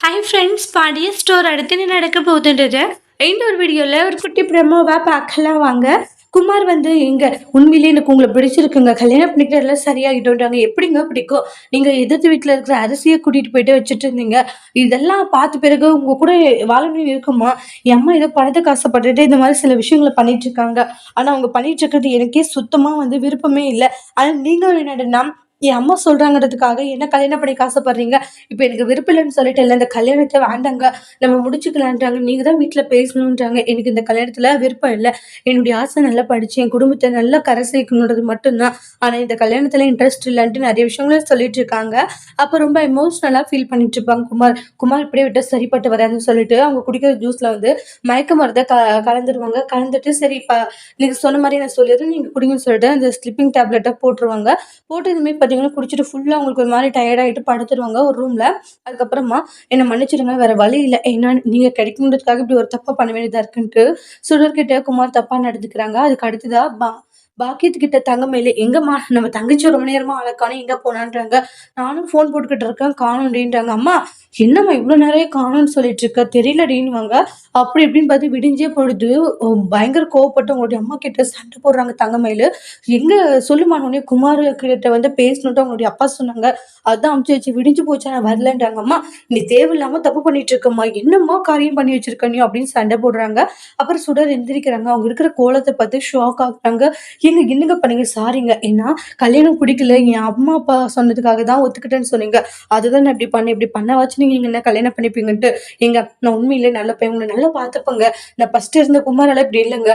Hi friends, பாடிய store அடுத்து என்ன நடக்க போகுதுன்றது இந்த ஒரு வீடியோவில் ஒரு குட்டி ப்ரெமோவா பார்க்கலாம் வாங்க. குமார் வந்து எங்க உண்மையிலேயே எனக்கு உங்களை பிடிச்சிருக்குங்க, கல்யாணம் பண்ணிக்கிறதுலாம் சரியாகிட்டோன்றாங்க. எப்படிங்க பிடிக்கும்? நீங்கள் எதிர்த்து வீட்டில் இருக்கிற அரிசியை கூட்டிகிட்டு போயிட்டு வச்சுட்டு இருந்தீங்க. இதெல்லாம் பார்த்த பிறகு உங்கள் கூட வாழணும்னு இருக்குமா? என் அம்மா ஏதோ பணத்துக்கு ஆசைப்பட்டுட்டு இந்த மாதிரி சில விஷயங்களை பண்ணிட்டு இருக்காங்க. ஆனால் அவங்க பண்ணிட்டு இருக்கிறது எனக்கே சுத்தமாக வந்து விருப்பமே இல்லை. ஆனால் நீங்கள் என்னடனா என் அம்மா சொல்றாங்கிறதுக்காக என்ன கல்யாணம் பண்ணி ஆசைப்படுறீங்க? இப்ப எனக்கு விருப்பம் இல்லைன்னு சொல்லிட்டேன்ல, இந்த கல்யாணத்த வேண்டாங்க. நம்ம முடிச்சுக்கலான்றாங்க. நீங்க தான் வீட்ல பேசணுன்றாங்க. எனக்கு இந்த கல்யாணத்துல விருப்பம் இல்ல. என்னுடைய ஆசை நல்லா படிச்சு, என் குடும்பத்த நல்லா கரை சேர்க்கணுன்றது மட்டும் தான். ஆனா இந்த கல்யாணத்துல இன்ட்ரெஸ்ட் இல்லன்ட்டு நெறைய விஷயங்கள சொல்லிட்டு இருக்காங்க. அப்ப ரொம்ப எமோஷனலா ஃபீல் பண்ணிட்டு இருப்பாங்க குமார். குமார் இப்படியே விட்டா சரிப்பட்டு வராதுன்னு சொல்லிட்டு, அவங்க குடிக்கிற ஜூஸ்ல வந்து மயக்க மருந்த கலந்துருவாங்க. கலந்துட்டு சரி இப்ப நீங்க சொன்ன மாரி நான் சொல்லிடுறேன். நீங்க குடிங்கன்னு சொல்லிட்டு அந்த ஸ்லீப்பிங் டேப்லெட்ட போட்டுருவாங்க. போட்டதுமே பார்த்தீங்கன்னா, குடிச்சிட்டு ஃபுல்லா அவங்களுக்கு ஒரு மாரி டயர்ட் ஆயிட்டு படுத்துருவாங்க ஒரு ரூம்ல. அதுக்கப்புறமா என்ன மன்னிச்சிடுங்க, வேற வழி இல்ல. ஏன்னா நீங்க கிடைக்கணுன்றதுக்காக இப்படி ஒரு தப்பா பண்ண வேண்டியதா இருக்குன்ட்டு சுடர்கிட்ட குமார் தப்பா நடந்துக்கிறாங்க. அதுக்கு அடுத்ததா பாக்கியத்து கிட்ட தங்கமயிலு, எங்கம்மா நம்ம தங்கச்சி ரொம்ப நேரமா ஆள காணோம், எங்க போனான்றாங்க. நானும் ஃபோன் போட்டுக்கிட்டு இருக்கேன், காணோம்டின்றாங்க. அம்மா என்னம்மா இவ்ளோ நேரம் காணோம்னு சொல்லிட்டு இருக்க, தெரியலடின்னுவாங்க. அப்படி இப்படின்னு பார்த்து விடிஞ்சே பொழுது பயங்கர கோவப்பட்டு அவங்களுடைய அம்மா கிட்ட சண்டை போடுறாங்க தங்கமயிலு. எங்க சொல்லுமான்னோனே குமார் கிட்ட வந்து பேசணுன்ட்டு அவங்களுடைய அப்பா சொன்னாங்க. அதான் அமுச்சு வச்சு விடிஞ்சு போச்சா நான் வரலன்றாங்க. அம்மா நீ தேவையில்லாம தப்பு பண்ணிட்டு இருக்கம்மா, என்னம்மா காரியம் பண்ணி வச்சிருக்க நீ அப்படின்னு சண்டை போடுறாங்க. அப்புறம் சுடர் எந்திரிக்கிறாங்க. அவங்க இருக்கிற கோலத்தை பார்த்து ஷாக் ஆகுறாங்க. ஏங்க என்னங்க பண்ணீங்க? சாரிங்க. ஏன்னா கல்யாணம் பிடிக்கல, என் அம்மா அப்பா சொன்னதுக்காக தான் ஒத்துக்கிட்டேன்னு சொன்னீங்க. அதுதான் நான் இப்படி பண்ணேன். இப்படி பண்ணவாச்சும் நீங்க என்ன கல்யாணம் பண்ணிப்பீங்கன்ட்டு. ஏங்க நான் உண்மையிலே நல்ல பையன், உங்களை நல்லா பார்த்துப்பேங்க. நான் ஃபர்ஸ்ட் இருந்த குமாரெல்லாம் இப்படி இல்லைங்க.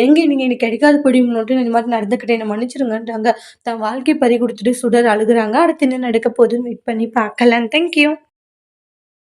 எங்க நீங்க எனக்கு கிடைக்காத போயிடுவீங்கன்ட்டு இந்த மாதிரி நடந்துக்கிட்டேன், என்னை மன்னிச்சிருங்கன்றாங்க. தன் வாழ்க்கை பறி குடுத்துட்டு சுடர் அழுகுறாங்க. அடுத்து என்ன நடக்க போகுதுன்னு வெயிட் பண்ணி பார்க்கலாம். Thank you.